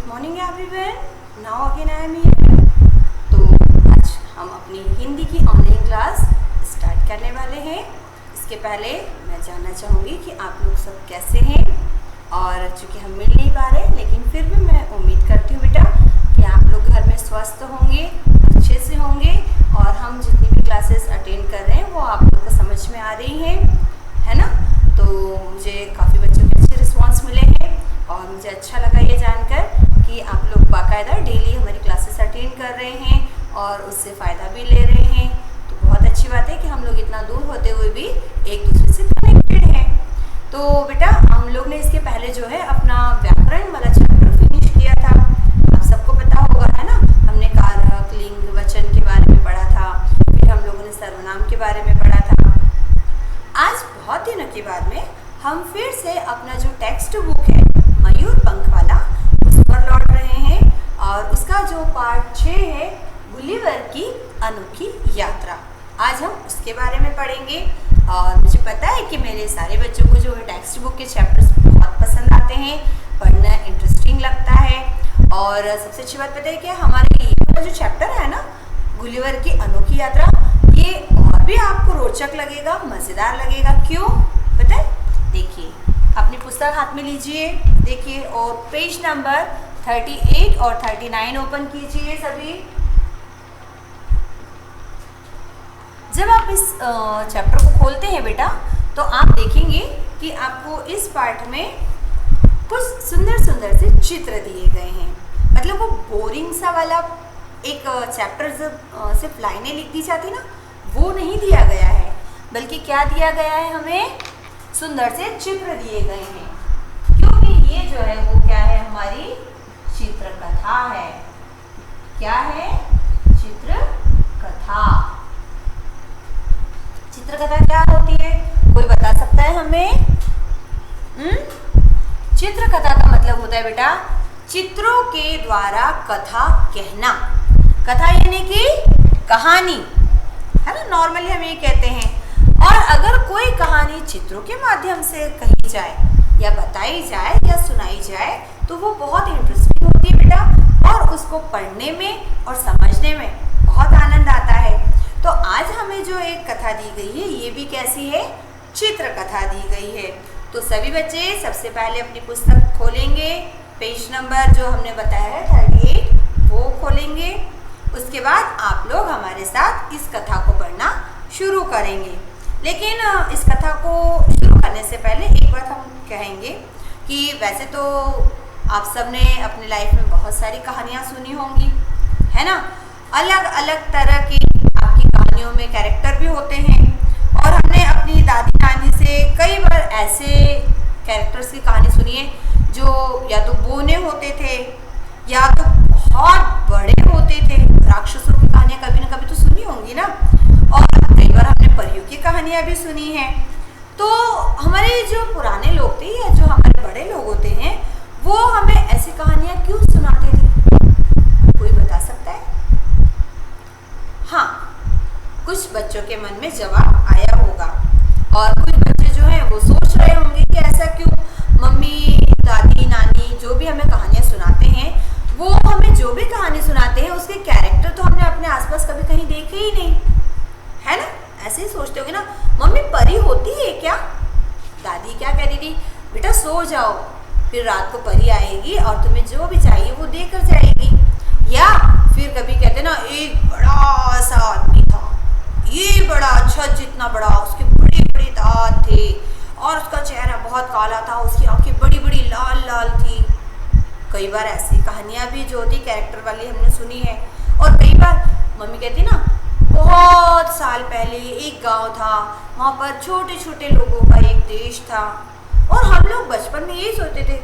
morning everyone. Now again I am here. तो आज हम अपनी हिंदी की ऑनलाइन क्लास स्टार्ट करने वाले हैं। इसके पहले मैं जानना चाहूँगी कि आप लोग सब कैसे हैं। और चूँकि हम मिल नहीं पा रहे, लेकिन फिर भी मैं उम्मीद करती हूँ बेटा कि आप लोग घर में स्वस्थ होंगे, अच्छे से होंगे और हम जितनी भी क्लासेस अटेंड कर रहे हैं वो आप लोग को समझ में आ रही हैं, है ना। तो मुझे काफ़ी बच्चों के अच्छे रिस्पॉन्स मिले हैं और मुझे अच्छा लगा ये जानकर कि आप लोग बाकायदा डेली हमारी क्लासेस अटेंड कर रहे हैं और उससे फ़ायदा भी ले रहे हैं। तो बहुत अच्छी बात है कि हम लोग इतना दूर होते हुए भी एक दूसरे से कनेक्टेड हैं। तो बेटा हम लोग ने इसके पहले जो है अपना व्याकरण वाला चैप्टर फिनिश किया था। आप सबको पता होगा, है ना। हमने कारक, लिंग, वचन के बारे में पढ़ा था, फिर हम लोगों ने सर्वनाम के बारे में पढ़ा था। आज बहुत दिनों के बाद में हम फिर से अपना जो टेक्स्ट बुक है मयूर पंख वाला उस पर लौट रहे हैं और उसका जो पार्ट 6 है गुलिवर की अनोखी यात्रा, आज हम उसके बारे में पढ़ेंगे। और मुझे पता है कि मेरे सारे बच्चों को जो है टेक्स्ट बुक के चैप्टर्स बहुत पसंद आते हैं, पढ़ना इंटरेस्टिंग लगता है। और सबसे अच्छी बात पता है कि हमारे ये वाला जो चैप्टर है ना गुलिवर की अनोखी यात्रा, ये और भी आपको रोचक लगेगा, मज़ेदार लगेगा। क्यों पता है? देखिए अपनी पुस्तक हाथ में लीजिए, देखिए और पेज नंबर 38 और 39 ओपन कीजिए सभी। जब आप इस चैप्टर को खोलते हैं बेटा तो आप देखेंगे कि आपको इस पार्ट में कुछ सुंदर सुंदर से चित्र दिए गए हैं। मतलब वो बोरिंग सा वाला एक चैप्टर जब सिर्फ लाइनें लिख दी जाती ना, वो नहीं दिया गया है, बल्कि क्या दिया गया है, हमें सुंदर से चित्र दिए गए हैं। क्योंकि ये जो है वो क्या है, हमारी चित्रकथा है। क्या है? चित्रकथा। चित्रकथा क्या होती है, कोई बता सकता है हमें? चित्रकथा का मतलब होता है बेटा चित्रों के द्वारा कथा कहना। कथा यानी कि कहानी, है ना। नॉर्मली हम ये कहते हैं। और अगर कोई कहानी चित्रों के माध्यम से कही जाए या बताई जाए या सुनाई जाए तो वो बहुत इंटरेस्टिंग होती है बेटा, और उसको पढ़ने में और समझने में बहुत आनंद आता है। तो आज हमें जो एक कथा दी गई है ये भी कैसी है? चित्रकथा दी गई है। तो सभी बच्चे सबसे पहले अपनी पुस्तक खोलेंगे, पेज नंबर जो हमने बताया है 38 वो खोलेंगे। उसके बाद आप लोग हमारे साथ इस कथा को पढ़ना शुरू करेंगे। लेकिन इस कथा को शुरू करने से पहले एक बात हम कहेंगे कि वैसे तो आप सब ने अपने लाइफ में बहुत सारी कहानियाँ सुनी होंगी, है ना। अलग अलग तरह की आपकी कहानियों में कैरेक्टर भी होते हैं और हमने अपनी दादी नानी से कई बार ऐसे कैरेक्टर्स की कहानी सुनी है जो या तो बोने होते थे या तो बहुत बड़े होते थे। राक्षसों की कहानियाँ कभी ना कभी तो सुनी होंगी ना, और कई बार हमने परियों की कहानियाँ भी सुनी हैं। तो हमारे जो पुराने लोग थे या जो हमारे बड़े लोग होते हैं वो हमें ऐसी कहानियाँ क्यों सुनाते थे? कोई बता सकता है? हाँ, कुछ बच्चों के मन में जवाब आया होगा और कुछ बच्चे जो हैं वो सोच रहे होंगे कि ऐसा क्यों, मम्मी, दादी, नानी जो भी हमें कहानियाँ सुनाते हैं वो हमें जो भी कहानी सुनाते हैं उसके कैरेक्टर तो हमने अपने आसपास कभी कहीं देखे ही नहीं, है ना। ऐसे ही सोचते होगे ना, मम्मी परी होती है क्या? दादी क्या कहती थी, बेटा सो जाओ, फिर रात को परी आएगी और तुम्हें जो भी चाहिए वो देकर जाएगी। या फिर कभी कहते ना, एक बड़ा सा आदमी था, ये बड़ा छत जितना बड़ा, उसके बड़े बड़े दांत थे और उसका चेहरा बहुत काला था, उसकी आंखें बड़ी बड़ी लाल लाल थी। कई बार ऐसी कहानियाँ भी जो होती कैरेक्टर वाली हमने सुनी है। और कई बार मम्मी कहती ना, बहुत साल पहले एक गांव था, वहाँ पर छोटे छोटे लोगों का एक देश था। और हम लोग बचपन में यही सोचते थे,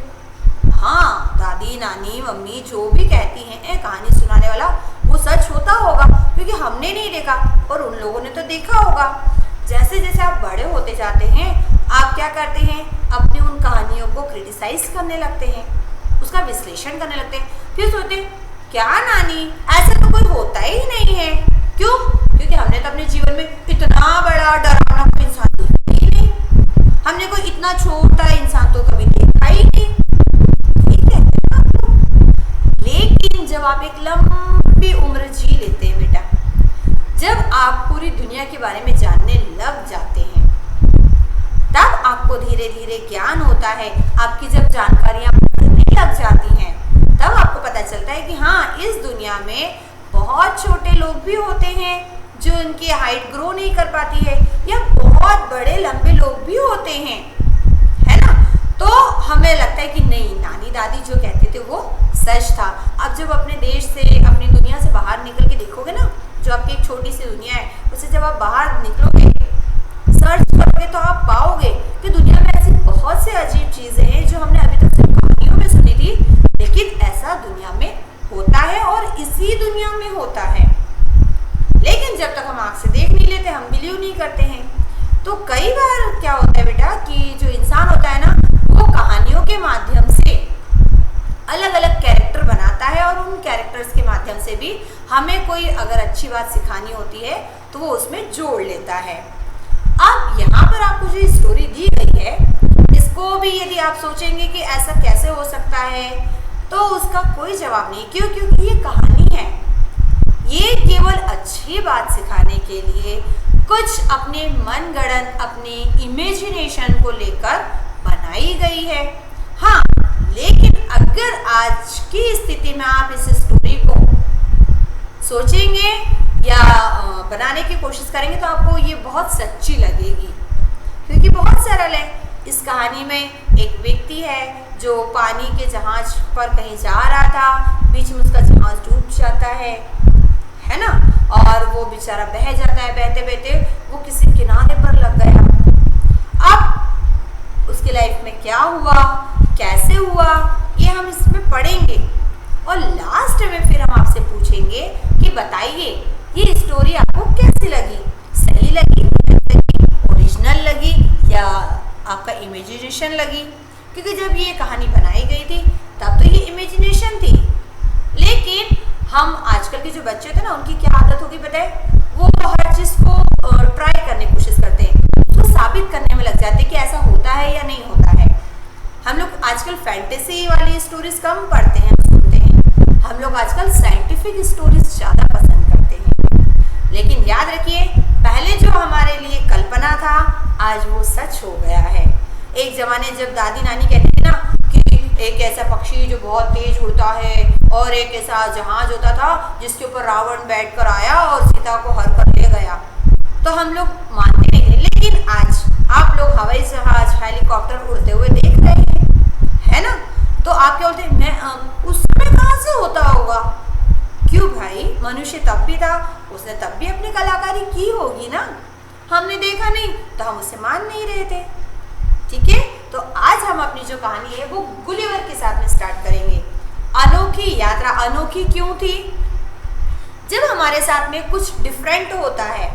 हाँ दादी नानी मम्मी जो भी कहती हैं कहानी सुनाने वाला वो सच होता होगा, क्योंकि हमने नहीं देखा और उन लोगों ने तो देखा होगा। जैसे जैसे आप बड़े होते जाते हैं आप क्या करते हैं, अपनी उन कहानियों को क्रिटिसाइज करने लगते हैं, उसका विश्लेषण करने लगते हैं। फिर सोचते हैं, क्या नानी ऐसा तो कोई होता ही नहीं है। क्यों? क्योंकि हमने तो अपने जीवन में इतना बड़ा डरावना कोई इंसान देखा ही नहीं, हमने कोई इतना छोटा इंसान तो कभी देखा ही नहीं। ठीक है, एक लंबी उम्र जी लेते हैं बेटा। जब आप पूरी दुनिया के बारे में जानने लग जाते हैं तब आपको धीरे धीरे ज्ञान होता है। आपकी जब जानकारियां बढ़ने लग जाती हैं तब आपको पता चलता है कि हाँ, इस दुनिया में बहुत छोटे लोग भी होते हैं जो उनकी हाइट ग्रो नहीं कर पाती है, या बहुत बड़े लंबे लोग भी होते हैं, है ना। तो हमें लगता है कि नहीं, नानी दादी जो कहते थे वो सच था। अब जब अपने देश से, अपनी दुनिया से बाहर निकल के देखोगे ना, जो आपकी एक छोटी सी दुनिया है, उससे जब आप बाहर निकलोगे, सर्च करोगे, तो आप पाओगे कि दुनिया में ऐसी बहुत से अजीब चीजें हैं जो हमने अभी तक सिर्फ कहानियों में सुनी थी, लेकिन ऐसा दुनिया में होता है और इसी दुनिया में होता है। लेकिन जब तक हम आँख से देख नहीं लेते, हम बिलीव नहीं करते हैं। तो कई बार क्या होता है बेटा कि जो इंसान होता है ना, वो कहानियों के माध्यम से अलग अलग कैरेक्टर बनाता है और उन कैरेक्टर्स के माध्यम से भी हमें कोई अगर अच्छी बात सिखानी होती है तो वो उसमें जोड़ लेता है। अब यहाँ पर आपको जो स्टोरी दी गई है, इसको भी यदि आप सोचेंगे कि ऐसा कैसे हो सकता है, तो उसका कोई जवाब नहीं। क्यों? क्योंकि ये कहानी है, ये केवल अच्छी बात सिखाने के लिए कुछ अपने मनगढ़ंत, अपने इमेजिनेशन को लेकर बनाई गई है। हाँ, लेकिन अगर आज की स्थिति में आप इस स्टोरी को सोचेंगे या बनाने की कोशिश करेंगे तो आपको ये बहुत सच्ची लगेगी, क्योंकि बहुत सरल है। इस कहानी में एक व्यक्ति है जो पानी के जहाज पर कहीं जा रहा था, बीच में उसका जहाज डूब जाता है ना, और वो बेचारा बह जाता है। बहते बहते वो किसी किनारे पर लग गया। अब उसकी लाइफ में क्या हुआ, कैसे हुआ, ये हम इसमें पढ़ेंगे और लास्ट में फिर हम आपसे पूछेंगे कि बताइए ये स्टोरी आपको कैसी लगी, सही लगी, ओरिजिनल लगी या आपका इमेजिनेशन लगी। क्योंकि जब ये कहानी बनाई गई थी तब तो ये इमेजिनेशन थी, लेकिन हम आजकल के जो बच्चे थे ना, उनकी क्या आदत होगी पता है, वो हर चीज को ट्राई करने की कोशिश करते हैं, उसको साबित करने में लग जाते हैं कि ऐसा होता है या नहीं होता है। हम लोग आजकल फैंटेसी वाली स्टोरीज कम पढ़ते हैं, सुनते हैं। हम लोग आजकल साइंटिफिक स्टोरीज ज़्यादा पसंद करते हैं। लेकिन याद रखिए, पहले जो हमारे लिए कल्पना था, आज वो सच हो गया है। एक जमाने जब दादी नानी कहती थी ना कि एक ऐसा पक्षी जो बहुत तेज उड़ता है और एक ऐसा जहाज होता था जिसके ऊपर रावण बैठकर आया और सीता को हर कर ले गया, तो हम लोग मानते नहीं थे। लेकिन आज आप लोग हवाई जहाज, हेलीकॉप्टर उड़ते हुए देख रहे हैं, है ना। तो आप क्या बोलते हैं, मैं उस समय कहाँ से होता होगा? क्यों भाई, मनुष्य तब भी था, उसने तब भी अपनी कलाकारी की होगी ना, हमने देखा नहीं तो हम उसे मान नहीं रहे थे। ठीक है, तो आज हम अपनी जो कहानी है वो गुलिवर के साथ में स्टार्ट करेंगे। अनोखी यात्रा। अनोखी क्यों थी? जब हमारे साथ में कुछ डिफरेंट होता है,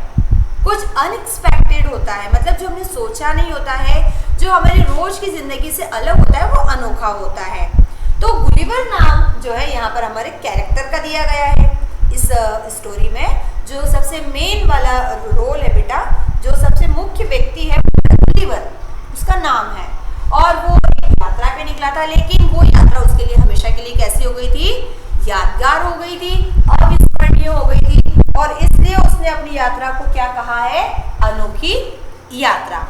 कुछ अनएक्सपेक्टेड होता है, मतलब जो हमने सोचा नहीं होता है, जो हमारी रोज की जिंदगी से अलग होता है, वो अनोखा होता है। तो गुलिवर नाम जो है यहाँ पर हमारे कैरेक्टर का दिया गया है। इस स्टोरी में जो सबसे मेन वाला रोल है बेटा, जो सबसे मुख्य व्यक्ति है, गुलिवर उसका नाम है, और वो एक यात्रा पे निकला था। लेकिन वो यात्रा उसके लिए हमेशा के लिए कैसी हो गई थी? यादगार हो गई थी, अविस्मरणीय हो गई थी, और इसलिए उसने अपनी यात्रा को क्या कहा है? अनोखी यात्रा।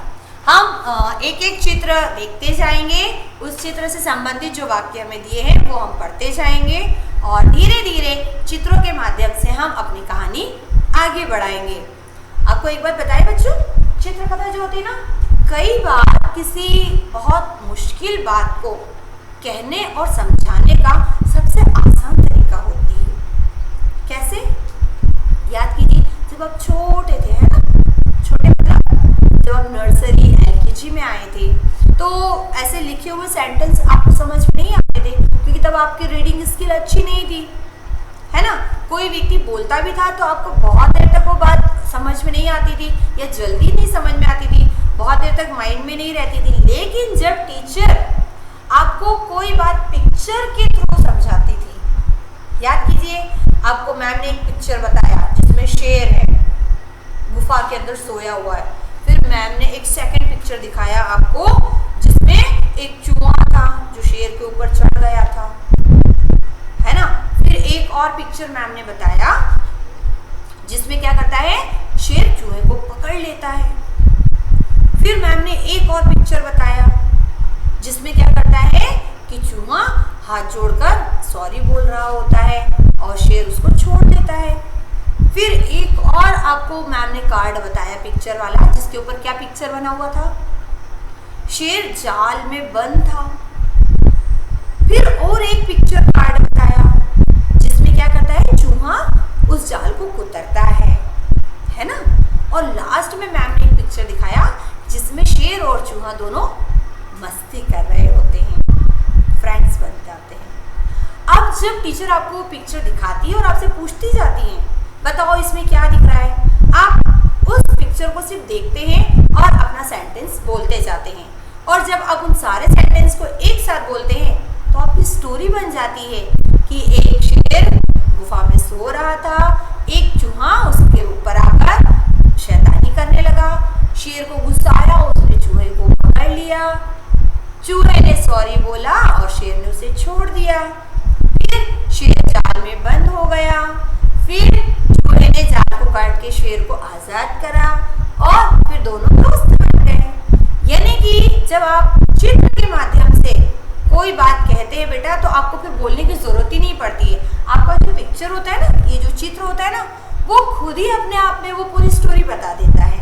हम एक एक चित्र देखते जाएंगे, उस चित्र से संबंधित जो वाक्य हमें दिए हैं वो हम पढ़ते जाएंगे, और धीरे धीरे चित्रों के माध्यम से हम अपनी कहानी आगे बढ़ाएंगे। आपको एक बात बताएं बच्चों, चित्रकथा जो होती है ना, कई बार किसी बहुत मुश्किल बात को कहने और समझाने का सबसे आसान तरीका होती है। कैसे? याद कीजिए, जब आप छोटे थे, है ना, छोटे मतलब जब आप नर्सरी LKG में आए थे, तो ऐसे लिखे हुए सेंटेंस आपको समझ में नहीं आते थे, क्योंकि तब आपकी रीडिंग स्किल अच्छी नहीं थी, है ना। कोई व्यक्ति बोलता भी था तो आपको बहुत देर तक वो बात समझ में नहीं आती थी, या जल्दी नहीं समझ में आती थी, बहुत देर तक माइंड में नहीं रहती थी। लेकिन जब टीचर आपको कोई बात पिक्चर के थ्रू समझाती थी, याद कीजिए, आपको मैम ने एक पिक्चर बताया जिसमें शेर है, गुफा के अंदर सोया हुआ है। फिर मैम ने एक सेकंड पिक्चर दिखाया आपको जिसमें एक चूहा था जो शेर के ऊपर चढ़ गया था, है ना। फिर एक एक और पिक्चर मैम ने बताया जिसमें क्या करता है, शेर चूहे को पकड़ लेता है। फिर मैम ने एक और पिक्चर बताया जिसमें क्या करता है कि चूहा हाथ जोड़कर सॉरी बोल रहा होता है और शेर उसको छोड़ देता है। फिर एक और आपको मैम ने कार्ड बताया पिक्चर वाला, जिसके ऊपर क्या पिक्चर बना हुआ था, शेर जाल में बंद था। फिर और एक पिक्चर कार्ड बताया जिसमें क्या करता है, चूहा उस जाल को कुतरता है ना। और लास्ट में मैम ने एक पिक्चर दिखाया जिसमें शेर और चूहा दोनों मस्ती कर रहे होते हैं, फ्रेंड्स बन जाते हैं। अब जब टीचर आपको पिक्चर दिखाती है और आपसे पूछती जाती है बताओ इसमें क्या दिख रहा है, आप उस पिक्चर को सिर्फ देखते हैं और अपना सेंटेंस बोलते जाते हैं। और जब आप उन सारे सेंटेंस को एक साथ बोलते हैं तो आपकी स्टोरी बन जाती है कि एक शेर गुफा में सो रहा था, एक चूहा उसके ऊपर आकर शैतानी करने लगा, शेर को गुस्सा आया, उसने चूहे को पकड़ लिया, चूहे ने सॉरी बोला और शेर ने उसे छोड़ दिया। फिर शेर जाल में बंद हो गया, फिर चूहे ने जाल को काट के शेर को आजाद करा और फिर दोनों दोस्त बन गए। यानी कि जब आप चित्र के माध्यम से कोई बात कहते हैं बेटा तो आपको फिर बोलने की जरूरत ही नहीं पड़ती है। आपका जो पिक्चर होता है ना, ये जो चित्र होता है ना, वो खुद ही अपने आप में वो पूरी स्टोरी बता देता है।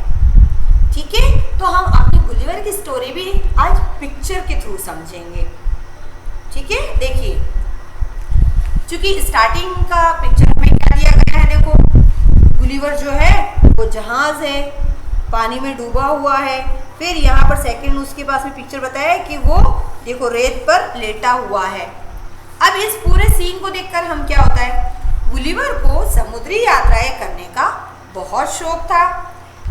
ठीक है, तो हम अपनी गुलिवर की स्टोरी भी आज पिक्चर के थ्रू समझेंगे। ठीक है, देखिए क्योंकि स्टार्टिंग का पिक्चर में क्या दिया गया है, देखो गुलिवर जो है वो जहाज है, पानी में डूबा हुआ है। फिर यहाँ पर सेकंड उसके पास में पिक्चर बताया है कि वो देखो रेत पर लेटा हुआ है। अब इस पूरे सीन को देखकर हम क्या होता है, गुलिवर को समुद्री यात्राएं करने का बहुत शौक था।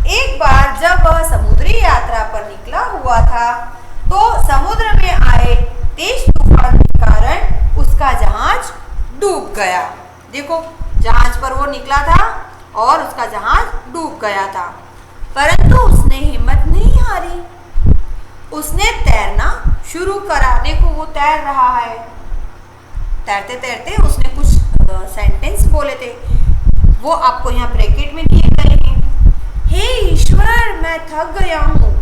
एक बार जब वह समुद्री यात्रा पर निकला हुआ था तो समुद्र में आए तेज तूफान के कारण उसका जहाज डूब गया। देखो जहाज पर वो निकला था और उसका जहाज डूब गया था, परंतु उसने हिम्मत नहीं हारी, उसने तैरना शुरू करा। देखो वो तैर रहा है, तैरते तैरते उसने कुछ सेंटेंस बोले थे, वो आपको यहाँ ब्रैकेट में दिए गए हैं। हे ईश्वर, मैं थक गया हूँ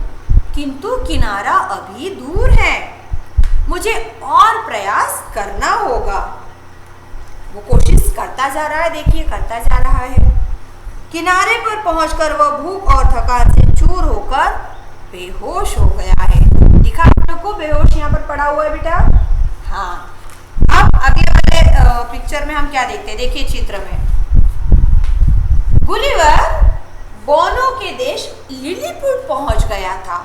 किंतु किनारा अभी दूर है, मुझे और प्रयास करना होगा। वो कोशिश करता जा रहा है, देखिए करता जा रहा है। किनारे पर पहुंचकर वह भूख और थकान से चूर होकर बेहोश हो गया है। दिखा आप लोग को बेहोश यहाँ पर पड़ा हुआ है बेटा। हाँ, अब अगले वाले पिक्चर में हम क्या देखते हैं, देखिए चित्र में गुलिवर बोनो के देश लिलीपुट पहुंच गया था।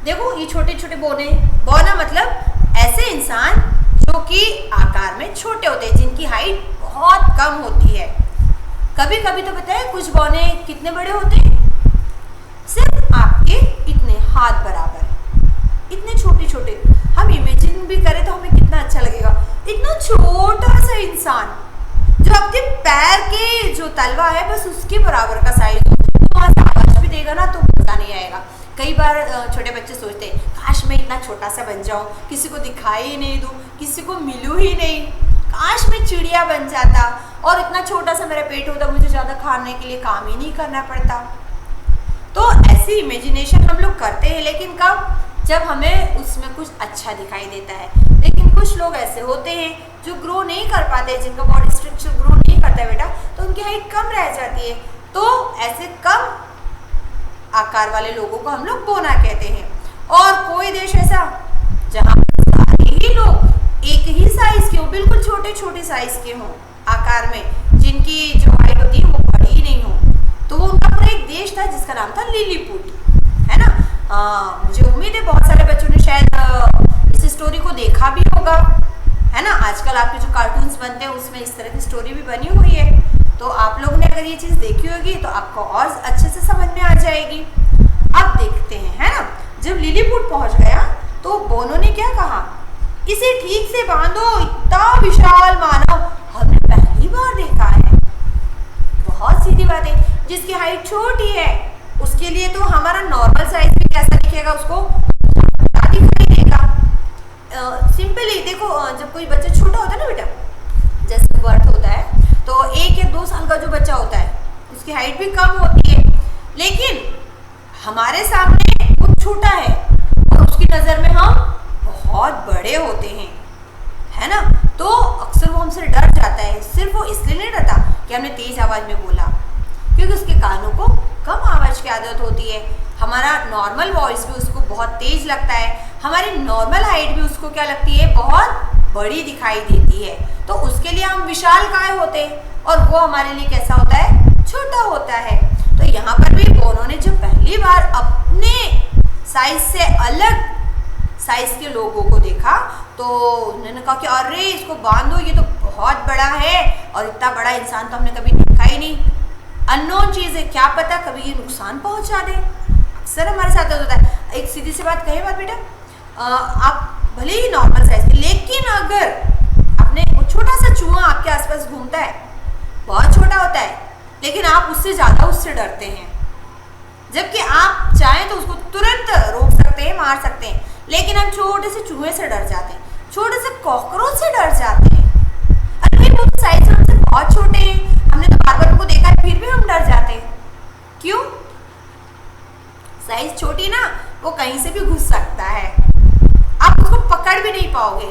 देखो ये छोटे छोटे बोने, बोना मतलब ऐसे इंसान जो कि आकार में छोटे होते हैं, जिनकी हाइट बहुत कम होती है। कभी कभी तो पता है कुछ बौने कितने बड़े होते हैं, सिर्फ आपके इतने हाथ बराबर, इतने छोटे छोटे। हम इमेजिन भी करें तो हमें कितना अच्छा लगेगा, इतना छोटा सा इंसान जो आपके पैर के जो तलवा है बस उसके बराबर का साइज हो, तो वहां से आवाज भी देगा ना तो मजा नहीं आएगा। कई बार छोटे बच्चे सोचते हैं काश मैं इतना छोटा सा बन जाऊं, किसी को दिखाई ही नहीं दूं, किसी को मिलूं ही नहीं, काश मैं चिड़िया बन जाता और इतना छोटा सा मेरा पेट होता, मुझे ज़्यादा खाने के लिए काम ही नहीं करना पड़ता। तो ऐसी इमेजिनेशन हम लोग करते हैं, लेकिन कब, जब हमें उसमें कुछ अच्छा दिखाई देता है। लेकिन कुछ लोग ऐसे होते हैं जो ग्रो नहीं कर पाते, जिनका बॉडी स्ट्रक्चर ग्रो नहीं करता है बेटा, तो उनकी हाइट कम रह जाती है। तो ऐसे कम आकार वाले लोगों को हम लोग बोना कहते हैं। और कोई देश ऐसा जहाँ सारे ही लोग एक ही साइज के हो, बिल्कुल छोटे छोटे साइज के हों आकार में, जिनकी जो हाइट होती है वो बड़ी ही नहीं हो, तो वो उनका पूरा एक देश था जिसका नाम था लिलीपुट, है ना। मुझे उम्मीद है बहुत सारे बच्चों ने शायद इस स्टोरी को देखा भी होगा, है ना। आजकल आपके जो कार्टून्स बनते हैं उसमें इस तरह की स्टोरी भी बनी हुई है, तो आप लोगों ने अगर ये चीज़ देखी होगी तो आपको और अच्छे से समझ में आ जाएगी। अब देखते हैं, है ना। जब लिलीपुट पहुंच गया तो बोनो ने क्या कहा, इसे ठीक से बांधो, इतना विशाल मानव हमने पहली बार देखा है। बहुत सीधी बात है, जिसकी हाइट छोटी है उसके लिए तो हमारा नॉर्मल साइज भी कैसा दिखेगा उसको दिखाई देगा। सिंपली देखो जब कोई बच्चा छोटा होता है ना बेटा, जैसे बर्थ होता है तो 1 या 2 साल का जो बच्चा होता है उसकी हाइट भी कम होती है, लेकिन हमारे सामने वो छोटा है और उसकी नजर में हम बहुत बड़े होते हैं, है ना। तो अक्सर वो हमसे डर जाता है। सिर्फ वो इसलिए नहीं डरता कि हमने तेज आवाज में बोला, क्योंकि उसके कानों को कम आवाज की आदत होती है। हमारा नॉर्मल वॉइस भी उसको बहुत तेज लगता है, हमारी नॉर्मल हाइट भी उसको क्या लगती है, बहुत बड़ी दिखाई देती है। तो उसके लिए हम विशालकाय होते हैं और वो हमारे लिए कैसा होता है, छोटा होता है। तो यहाँ पर भी बोनो ने जब पहली बार अपने साइज से अलग साइज के लोगों को देखा तो उन्होंने कहा कि अरे इसको बांधो, ये तो बहुत बड़ा है और इतना बड़ा इंसान तो हमने कभी देखा ही नहीं। अननोन चीज है, क्या पता कभी ये नुकसान पहुंचा दे। अक्सर हमारे साथ होता है। एक सीधी सी बात कहे बात बेटा, आप भले ही नॉर्मल साइज के, लेकिन अगर अपने वो छोटा सा चूहा आपके आसपास घूमता है, बहुत छोटा होता है, लेकिन आप उससे ज्यादा उससे डरते हैं, जबकि आप चाहें तो उसको तुरंत रोक सकते हैं, मार सकते हैं, लेकिन हम छोटे से चूहे से डर जाते हैं, छोटे से कॉकरोच से डर जाते हैं। अरे भाई वो तो साइज में हमसे बहुत छोटे हैं, हमने तो बार बार उनको देखा है, फिर भी हम डर जाते हैं। क्यों? साइज छोटी ना, वो कहीं से भी घुस सकता है, आप उसको पकड़ भी नहीं पाओगे।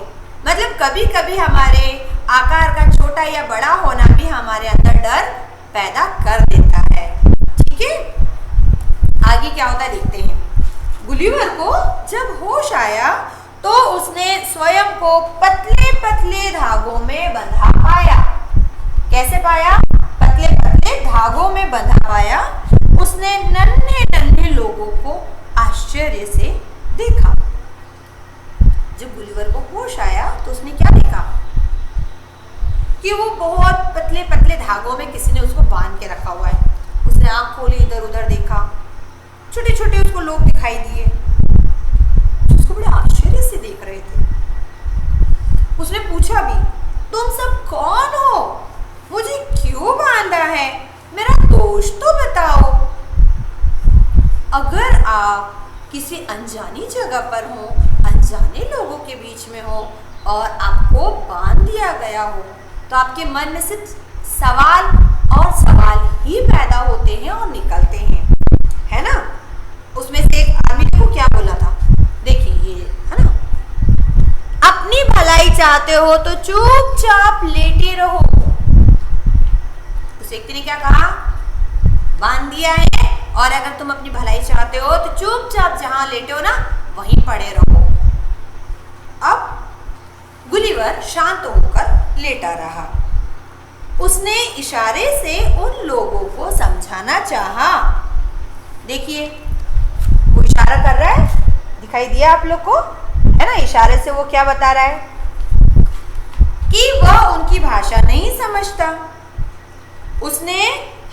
मतलब कभी कभी हमारे आकार का छोटा या बड़ा होना भी हमारे अंदर डर पैदा कर देता है। ठीक है, आगे क्या होता है देखते हैं। गुलिवर को जब होश आया तो उसने स्वयं को पतले पतले धागों में बंधा पाया। कैसे पाया? पतले पतले धागों में बंधा पाया। उसने नन्हे नन्हे लोगों को आश्चर्य से देखा। जब गुलिवर को होश आया तो उसने क्या देखा कि वो बहुत पतले पतले धागों में किसी ने उसको बांध के रखा हुआ है। उसने आंख खोली, इधर उधर देखा, छोटे छोटे उसको लोग दिखाई दिए, उसको बड़े आश्चर्य से देख रहे थे। उसने पूछा भी, तुम सब कौन हो? मुझे क्यों बांधा है? मेरा दोष तो बताओ। अगर आप किसी अनजानी जगह पर हो, अनजाने लोगों के बीच में हो और आपको बांध दिया गया हो, तो आपके मन में सिर्फ सवाल और सवाल ही पैदा होते हैं और निकलते हैं, है ना। उसमें से एक आदमी को क्या बोला था, देखिए ये है ना, अपनी भलाई चाहते हो तो चुपचाप लेटे रहो। उस व्यक्ति ने क्या कहा, बांध दिया है और अगर तुम अपनी भलाई चाहते हो तो चुपचाप जहां लेटे हो ना वहीं पड़े रहो। अब गुलिवर शांत होकर लेटा रहा। उसने इशारे से उन लोगों को समझाना चाहा। देखिए वो इशारा कर रहा है, दिखाई दिया आप लोग को, है ना। इशारे से वो क्या बता रहा है कि वह उनकी भाषा नहीं समझता। उसने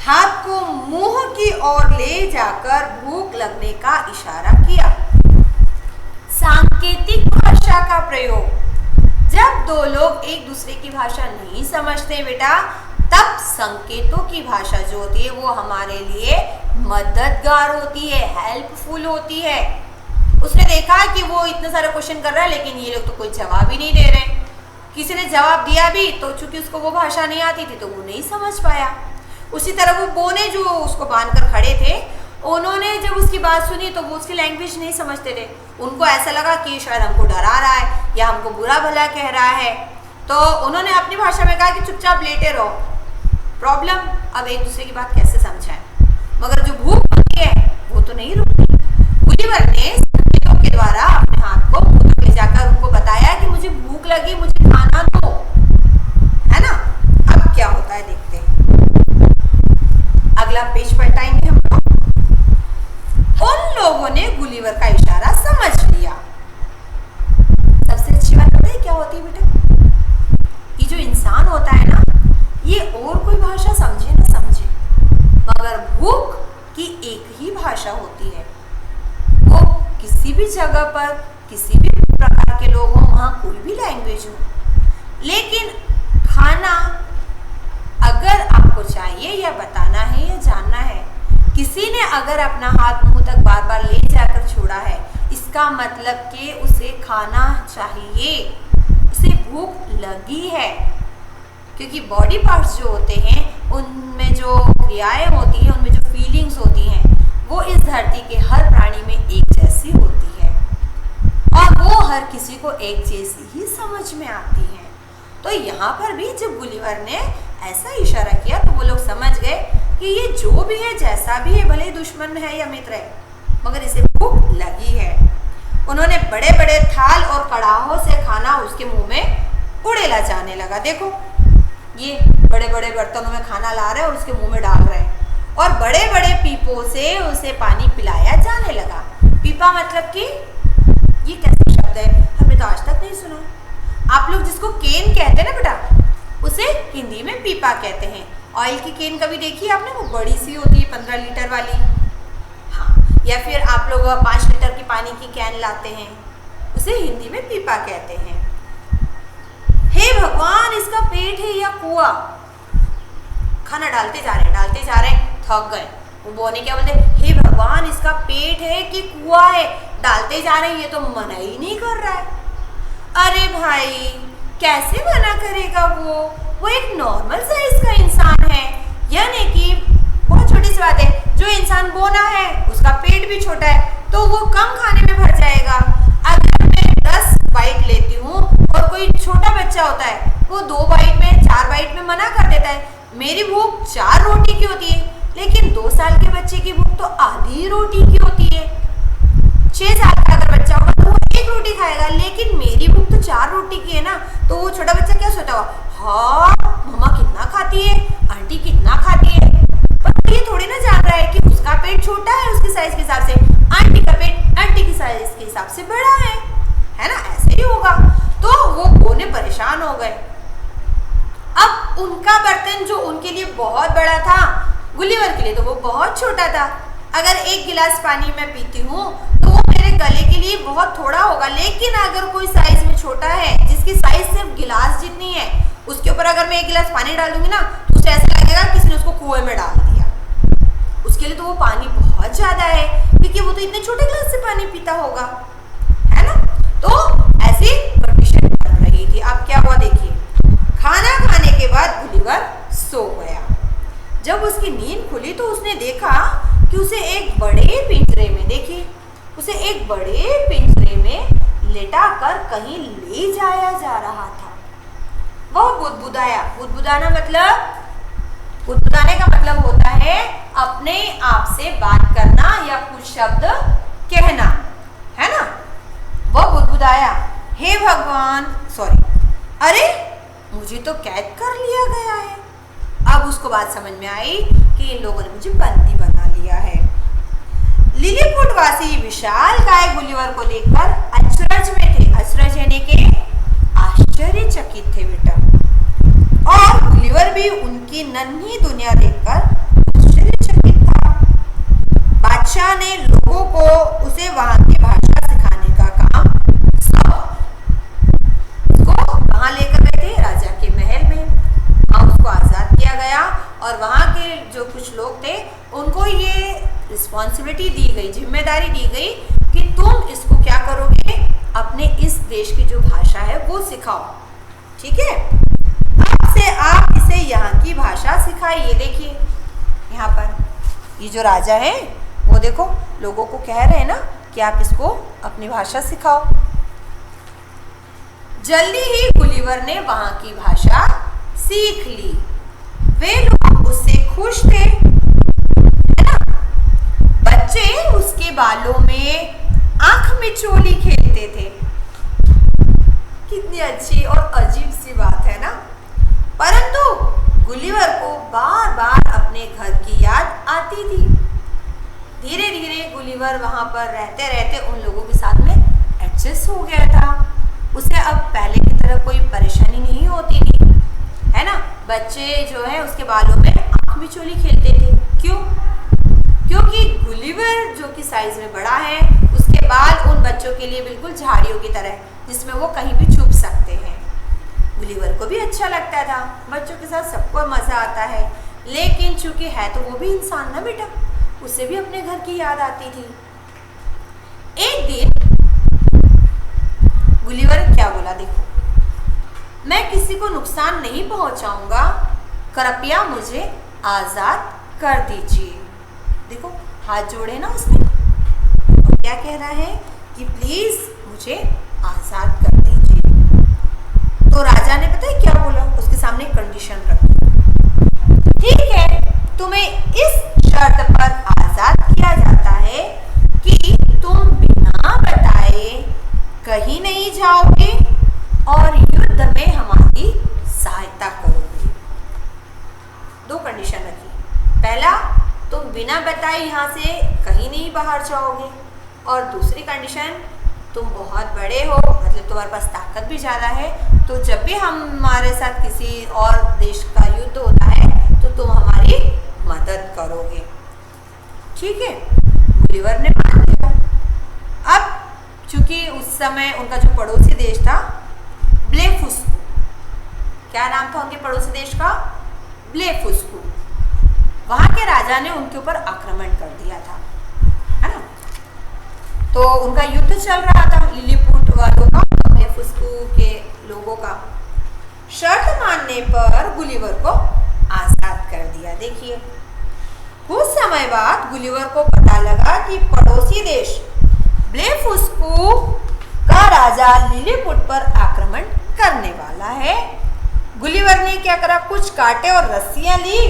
हाथ को मुंह की ओर ले जाकर भूख लगने का इशारा किया। सांकेतिक भाषा का प्रयोग, जब दो लोग एक दूसरे की भाषा नहीं समझते बेटा, तब संकेतों की भाषा जो होती है वो हमारे लिए मददगार होती है, हेल्पफुल होती है। उसने देखा कि वो इतने सारे क्वेश्चन कर रहा है लेकिन ये लोग तो कोई जवाब ही नहीं दे रहे। किसी ने जवाब दिया भी तो चूंकि उसको वो भाषा नहीं आती थी तो वो नहीं समझ पाया। उसी तरह वो बोने जो उसको बांधकर खड़े थे, उन्होंने जब उसकी बात सुनी तो वो उसकी लैंग्वेज नहीं समझते थे। उनको ऐसा लगा कि शायद हमको डरा रहा है या हमको बुरा भला कह रहा है, तो उन्होंने अपनी भाषा में कहा कि चुपचाप लेटे रहो। प्रॉब्लम, अब एक दूसरे की बात कैसे समझाएं, मगर जो भूख लगी है वो तो नहीं रुकती। गुलिवर ने संकेतों के द्वारा अपने हाथ को मुंह तक ले जाकर उनको बताया कि मुझे भूख लगी, मुझे खाना दो, है ना। अब क्या होता है देखते हैं, अगला पेज पलटाएंगे हम लोग। उन लोगों ने गुलिवर का इशारा समझ लिया। सबसे अच्छी बात पता है क्या होती है बेटा, ये जो इंसान होता है ना, ये और कोई भाषा समझे ना समझे, मगर भूख की एक ही भाषा होती है। वो किसी भी जगह पर किसी भी प्रकार के लोग हों, वहां कोई भी लैंग्वेज हो, लेकिन खाना अगर आपको चाहिए या बताना है या जानना है, किसी ने अगर अपना हाथ मुंह तक बार बार ले जाकर छोड़ा है, इसका मतलब कि उसे खाना चाहिए, उसे भूख लगी है, क्योंकि बॉडी पार्ट्स जो होते हैं उनमें जो क्रियाएं होती हैं, उनमें जो फीलिंग्स होती हैं, वो इस धरती के हर प्राणी में एक जैसी होती है और वो हर किसी को एक जैसी ही समझ में आती है। तो यहाँ पर भी जब गुलिवर ने ऐसा इशारा किया तो वो लोग समझ गए कि ये जो भी है, जैसा भी है, भले दुश्मन है या मित्र है, मगर इसे भूख लगी है। उन्होंने बड़े बड़े थाल और कड़ाहों से खाना उसके मुंह में उड़ेला जाने लगा। देखो ये बड़े बड़े बर्तनों में खाना ला रहे हैं और उसके मुंह में डाल रहे हैं और बड़े बड़े पीपों से उसे पानी पिलाया जाने लगा। पीपा मतलब कि ये कैसा शब्द है, हमने तो आज तक नहीं सुना। आप लोग जिसको केन कहते हैं ना बेटा, उसे हिंदी में पीपा कहते हैं। ऑयल की केन कभी देखी आपने, वो बड़ी सी होती है 15 लीटर वाली, हाँ, या फिर आप लोग 5 लीटर की पानी की कैन लाते हैं, उसे हिंदी में पीपा कहते हैं। हे भगवान, इसका पेट है या कुआं? खाना डालते जा रहे, थक गए। वो बोने क्या बोलते, हे भगवान, इसका पेट है कि कुआं है? डालते जा रहे, ये तो मना ही नहीं कर रहा है। अरे भाई, कैसे मना करेगा? वो एक नॉर्मल साइज का इंसान है, यानी कि बहुत छोटी सी बात है। जो इंसान बोना है उसका पेट भी छोटा है, तो वो कम खाने में भर जाएगा। अगर मैं 10 बाइट लेती हूँ और कोई छोटा बच्चा होता है, वो 2 बाइट में, 4 बाइट में मना कर देता है। मेरी भूख 4 रोटी की होती है, लेकिन 2 साल के बच्चे की भूख तो आधी रोटी की होती है। 6 साल का अगर बच्चा होगा तो वो 1 रोटी खाएगा, लेकिन मेरी भूख तो 4 रोटी की है ना। तो वो छोटा बच्चा क्या सोचता होगा, हाँ मम्मा कितना खाती है, आंटी कितना खाती है। पर ये थोड़ी ना जान रहा है कि उसका पेट छोटा है उसकी साइज के हिसाब से, आंटी का पेट आंटी की साइज के हिसाब से बड़ा है ना, ऐसे ही होगा। तो वो बोने परेशान हो गए। अब उनका बर्तन जो उनके लिए बहुत बड़ा था, गुलिवर के लिए तो वो बहुत छोटा था। अगर 1 गिलास पानी मैं पीती हूँ तो वो मेरे गले के लिए बहुत थोड़ा होगा, लेकिन अगर कोई साइज में छोटा है जिसकी साइज सिर्फ गिलास जितनी है, उसके ऊपर अगर मैं 1 गिलास पानी डालूंगी ना तो उसे ऐसा लगेगा किसी ने उसको कुएं में डाल दिया। उसके लिए तो वो पानी बहुत ज्यादा है, क्योंकि वो तो इतने छोटे गिलास से पानी पीता होगा, है ना। तो ऐसी कंडीशन बन रही थी। अब क्या हुआ देखिए, खाना खाने के बाद गुलिवर सो गया। जब उसकी नींद खुली तो उसने देखा कि उसे एक बड़े पिंजरे में, देखिए उसे एक बड़े पिंजरे में लेटा कर कहीं ले जाया जा रहा था। वह बुदबुदाया। बुदबुदाना मतलब, बुदबुदाने का मतलब होता है अपने आप से बात करना या कुछ शब्द कहना, है ना। वह बुदबुदाया, हे भगवान, सॉरी, अरे मुझे तो कैद कर लिया गया है। अब उसको बात समझ में आई कि इन लोगों ने मुझे बंदी बना लिया है। लिलीपुट वासी विशाल काय गुलिवर को देखकर अचरज में थे। अचरज यानी के आश्चर्यचकित थे बेटा। और गुलिवर भी उनकी नन्ही दुनिया देखकर आश्चर्यचकित था। बादशाह ने लोगों को उसे वहां की भाषा सिखाने का काम सौंपा। उसको वहां लेकर गए थे राजा के महल में, वहां उसको आजाद किया गया और वहां के जो कुछ लोग थे उनको ये रिस्पॉन्सिबिलिटी दी गई, जिम्मेदारी दी गई कि तुम इसको क्या करोगे, अपने इस देश की जो भाषा है वो सिखाओ, ठीक है। अब से आप इसे यहाँ की भाषा सिखाइए। देखिए यहाँ पर ये जो राजा है वो देखो लोगों को कह रहे हैं ना कि आप इसको अपनी भाषा सिखाओ। जल्दी ही गुलिवर ने वहां की भाषा सीख ली। वे लोग उससे खुश थे, है ना। बच्चे उसके बालों में आंख मिचोली खेलते थे। कितनी अच्छी और अजीब सी बात है ना। परंतु गुलिवर को बार बार अपने घर की याद आती थी। धीरे धीरे गुलिवर वहां पर रहते रहते उन लोगों के साथ में एडजस्ट हो गया था। उसे अब पहले की तरह कोई परेशानी नहीं होती थी, है ना। बच्चे जो है उसके बालों में आंख मिचोली खेलते थे। क्यों? क्योंकि गुलिवर जो कि साइज में बड़ा है, उसके बाल उन बच्चों के लिए बिल्कुल झाड़ियों की तरह, जिसमें वो कहीं भी छुप सकते हैं। गुलिवर को भी अच्छा लगता था, बच्चों के साथ सबको मजा आता है, लेकिन चूंकि है तो वो भी इंसान ना बेटा, उसे भी अपने घर की याद आती थी। एक दिन गुलिवर क्या बोला देखो, मैं किसी को नुकसान नहीं पहुंचाऊंगा, कृपया मुझे आजाद कर दीजिए। देखो हाथ जोड़े ना उसने, तो क्या कह रहा है कि प्लीज मुझे आजाद कर दीजिए। तो राजा ने पता है क्या बोला, उसके सामने कंडीशन रखी, ठीक है तुम्हें इस शर्त पर आजाद किया जाता है कि तुम बिना बताए कहीं नहीं जाओगे और युद्ध में हमारी सहायता करोगे। दो कंडीशन रखी, पहला तुम बिना बताए यहाँ से कहीं नहीं बाहर जाओगे, और दूसरी कंडीशन तुम बहुत बड़े हो, मतलब तुम्हारे पास ताकत भी ज़्यादा है, तो जब भी हमारे साथ किसी और देश का युद्ध होता है तो तुम हमारी मदद करोगे। ठीक है, गुलिवर ने मान लिया। अब चूंकि उस समय उनका जो पड़ोसी देश था ब्लेफुस्कू, क्या नाम था उनके पड़ोसी देश का, ब्लेफुस्कू, वहां के राजा ने उनके ऊपर आक्रमण कर दिया था, है ना। तो उनका युद्ध चल रहा था लिलीपुट वालों का, ब्लेफुस्कू के लोगों का। शर्त मानने पर गुलिवर को आजाद कर दिया। देखिए कुछ समय बाद गुलिवर को पता लगा कि पड़ोसी देश ब्लेफुस्कू का राजा लिलीपुट पर आक्रमण करने वाला है। गुलिवर ने क्या करा, कुछ कांटे और रस्सियां ली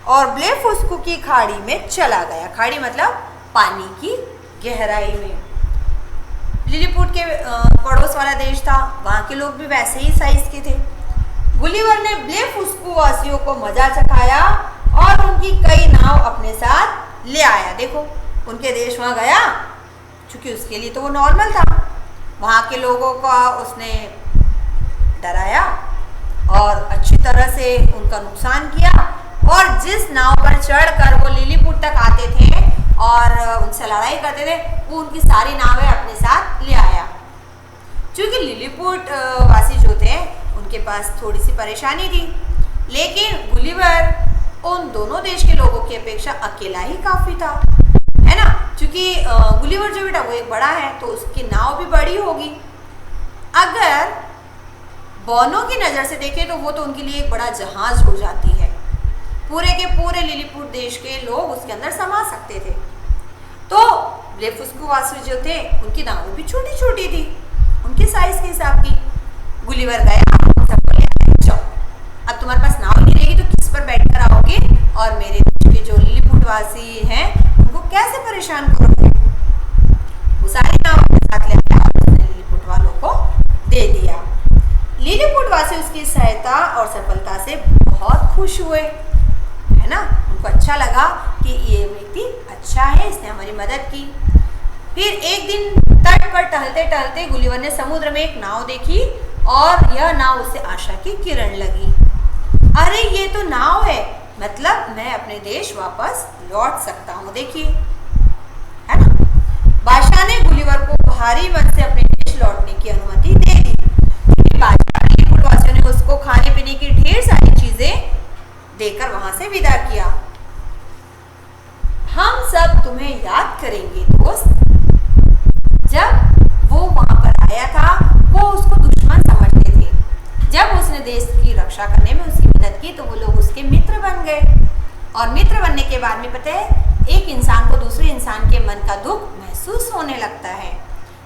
और ब्लेफुस्कू की खाड़ी में चला गया। खाड़ी मतलब पानी की गहराई में। लिलीपुट के पड़ोस वाला देश था, वहां के लोग भी वैसे ही साइज के थे। गुलिवर ने ब्लेफुस्कू वासियों को मजा चखाया और उनकी कई नाव अपने साथ ले आया। देखो उनके देश वहां गया, क्योंकि उसके लिए तो वो नॉर्मल था, वहां के लोगों का उसने डराया और अच्छी तरह से उनका नुकसान किया, और जिस नाव पर चढ़कर वो लिलीपुट तक आते थे और उनसे लड़ाई करते थे, वो उनकी सारी नावें अपने साथ ले आया। क्योंकि लिलीपुट वासी जो थे उनके पास थोड़ी सी परेशानी थी, लेकिन गुलिवर उन दोनों देश के लोगों की अपेक्षा अकेला ही काफी था, है ना। क्योंकि गुलिवर जो बेटा वो एक बड़ा है, तो उसकी नाव भी बड़ी होगी। अगर बौनों की नज़र से देखें तो वो तो उनके लिए एक बड़ा जहाज हो जाती है, पूरे के पूरे लिलीपुट देश के लोग उसके अंदर समा सकते थे। तो ब्लेफुस्कू वासी जो थे उनकी नावें भी छोटी छोटी थी, उनके साइज के हिसाब की। गुलिवर गया, सबको ले आया, जाओ अब तुम्हारे पास नाव नहीं रहेगी तो किस पर बैठकर आओगे, और मेरे देश के जो लिलीपुट वासी हैं उनको कैसे परेशान करोगे। वो सारी नाव अपने साथ ले आया और उसने लिलीपुट वालों को दे दिया। लिलीपुट वासी उसकी सहायता और सफलता से बहुत खुश हुए, है ना। उनको अच्छा लगा कि ये व्यक्ति अच्छा है, इसने हमारी मदद की। फिर एक दिन तट पर टहलते टहलते गुलिवर ने समुद्र में एक नाव देखी और यह नाव उसे आशा की किरण लगी। अरे ये तो नाव है, मतलब मैं अपने देश वापस लौट सकता हूँ। देखिए, है ना। बादशाह ने गुलिवर को भारी मन से अपने देश लौटने की अनुमति दे दी। बादशाह लिलीपुट वासियों ने उसको खाने पीने की ढेर सारी चीजें देकर वहां से विदा किया। हम सब तुम्हें याद करेंगे दोस्त, जब वो वहां पर आया था वो उसको दुश्मन समझते थे, जब उसने देश की रक्षा करने में उसकी मदद की तो वो लोग उसके मित्र बन गए। और मित्र बनने के बाद में पता है एक इंसान को दूसरे इंसान के मन का दुख महसूस होने लगता है।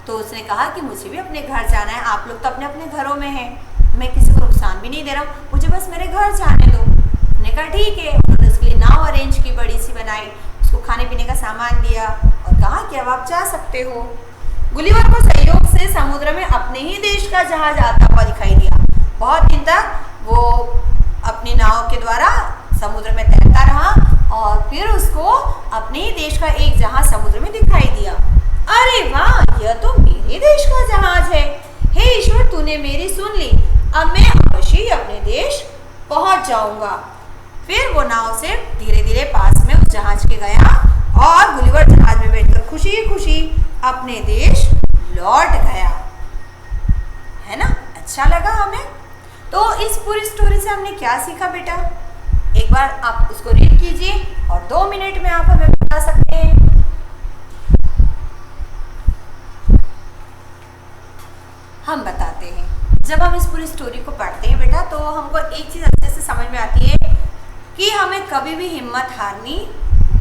तो उसने कहा कि मुझे भी अपने घर जाना है, आप लोग तो अपने अपने घरों में हैं, मैं किसी को नुकसान भी नहीं दे रहा हूँ, मुझे बस मेरे घर जाने दो। उन्होंने कहा ठीक है। उन्होंने उसके लिए नाव अरेंज की, बड़ी सी बनाई, उसको खाने पीने का सामान दिया और कहा कि अब आप जा सकते हो। गुलिवर को सहयोग से समुद्र में अपने ही देश का जहाज आता हुआ दिखाई दिया। बहुत दिन तक वो अपनी नाव के द्वारा समुद्र में तैरता रहा और फिर उसको अपने ही देश का एक जहाज समुद्र में दिखाई दिया। अरे वाह, यह तो मेरे देश का जहाज है, हे ईश्वर तूने मेरी सुन ली, अब मैं अवश्य ही अपने देश पहुंच जाऊंगा। फिर वो नाव से धीरे धीरे पास में उस जहाज के गया और गुलिवर जहाज में बैठकर खुशी खुशी अपने देश लौट गया। है ना, अच्छा लगा हमें। तो इस पूरी स्टोरी से हमने क्या सीखा बेटा, एक बार आप उसको रीड कीजिए और 2 मिनट में आप हमें बता सकते हैं। हम बताते हैं। जब हम इस पूरी स्टोरी को पढ़ते हैं बेटा तो हमको एक चीज़ अच्छे से समझ में आती है कि हमें कभी भी हिम्मत हारनी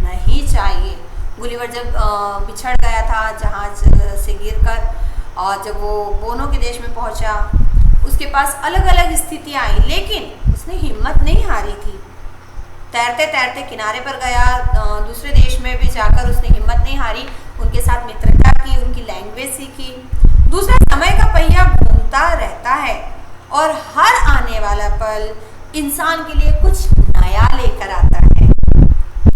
नहीं चाहिए। गुलिवर जब बिछड़ गया था जहाज से गिरकर और जब वो बोनो के देश में पहुंचा, उसके पास अलग अलग स्थितियाँ आई, लेकिन उसने हिम्मत नहीं हारी थी। तैरते तैरते किनारे पर गया, दूसरे देश में भी जाकर उसने हिम्मत नहीं हारी, उनके साथ मित्रता की, उनकी लैंग्वेज सीखी। दूसरा, समय का पहिया घूमता रहता है और हर आने वाला पल इंसान के लिए कुछ नया लेकर आता है।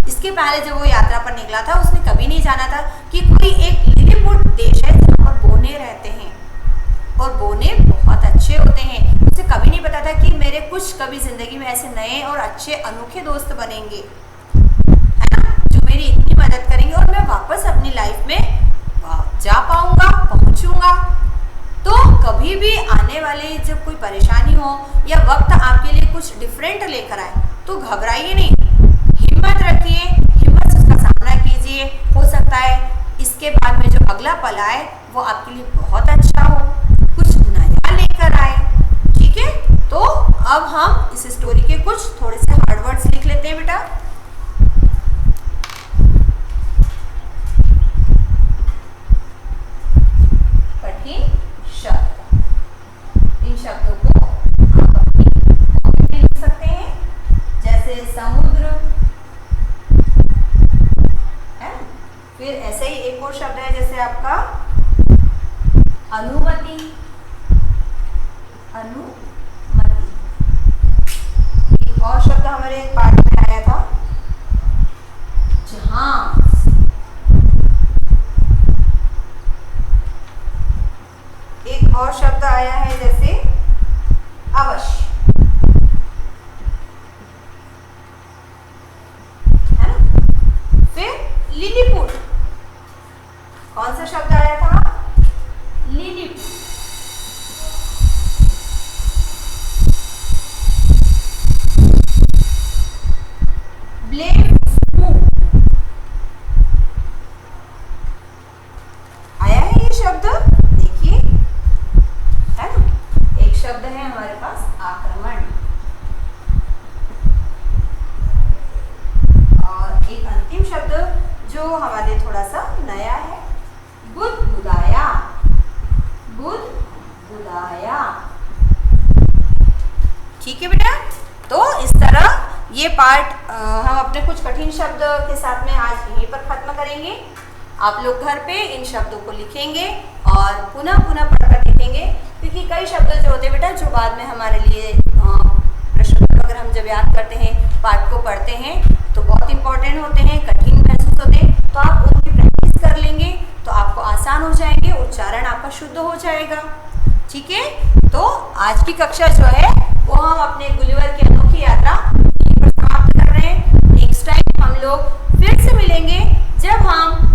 इसके पहले जब वो यात्रा पर निकला था उसने कभी नहीं जाना था कि कोई एक लिलीपुट देश है जहाँ पर बोने रहते हैं और बोने बहुत अच्छे होते हैं। उसे कभी नहीं पता था कि मेरे कुछ कभी जिंदगी में ऐसे नए और अच्छे अनोखे दोस्त बनेंगे, है ना, जो मेरी इतनी मदद करेंगे और मैं वापस अपनी लाइफ में जा पाऊंगा, पहुंचूंगा। तो कभी भी आने वाले जब कोई परेशानी हो या वक्त आपके लिए कुछ डिफरेंट लेकर आए तो घबराइए नहीं, हिम्मत रखिए, हिम्मत से उसका सामना कीजिए। हो सकता है इसके बाद में जो अगला पल आए वो आपके लिए बहुत अच्छा हो, कुछ नया लेकर आए। ठीक है, तो अब हम इस स्टोरी के कुछ थोड़े से हार्ड वर्ड्स लिख लेते हैं बेटा। कठिन शब्द, इन शब्दों को आप अपनी कॉपी में लिख सकते हैं, जैसे समुद्र है। फिर ऐसे ही एक और शब्द है जैसे आपका अनुमति, अनुमति। एक और शब्द हमारे पाठ में आया था जहाज। एक और शब्द आया है जैसे अवश्य, है ना। फिर लिलीपुट, कौन सा शब्द आया था? लिलीपुट। ब्लेम आया है ये शब्द, देखिए, है ना। एक शब्द है हमारे पास आक्रमण, और एक अंतिम शब्द जो हमारे थोड़ा सा नया है, गुदगुदाया, गुदगुदाया। ठीक है बेटा, तो इस तरह ये पार्ट हम अपने कुछ कठिन शब्द के साथ में आज यहीं पर खत्म करेंगे। आप लोग घर पे इन शब्दों को लिखेंगे और पुनः पुनः पढ़कर लिखेंगे, क्योंकि कई शब्द जो होते हैं बेटा जो बाद में हमारे लिए प्रश्न अगर हम जब याद करते हैं, पाठ को पढ़ते हैं तो बहुत इंपॉर्टेंट होते हैं, कठिन महसूस होते हैं, तो आप उनकी प्रैक्टिस कर लेंगे तो आपको आसान हो जाएंगे, उच्चारण आपका शुद्ध हो जाएगा। ठीक है, तो आज की कक्षा जो है वो हम अपने गुलिवर की अनोखी यात्रा यहीं पर समाप्त कर रहे हैं। नेक्स्ट टाइम हम लोग फिर से मिलेंगे जब हम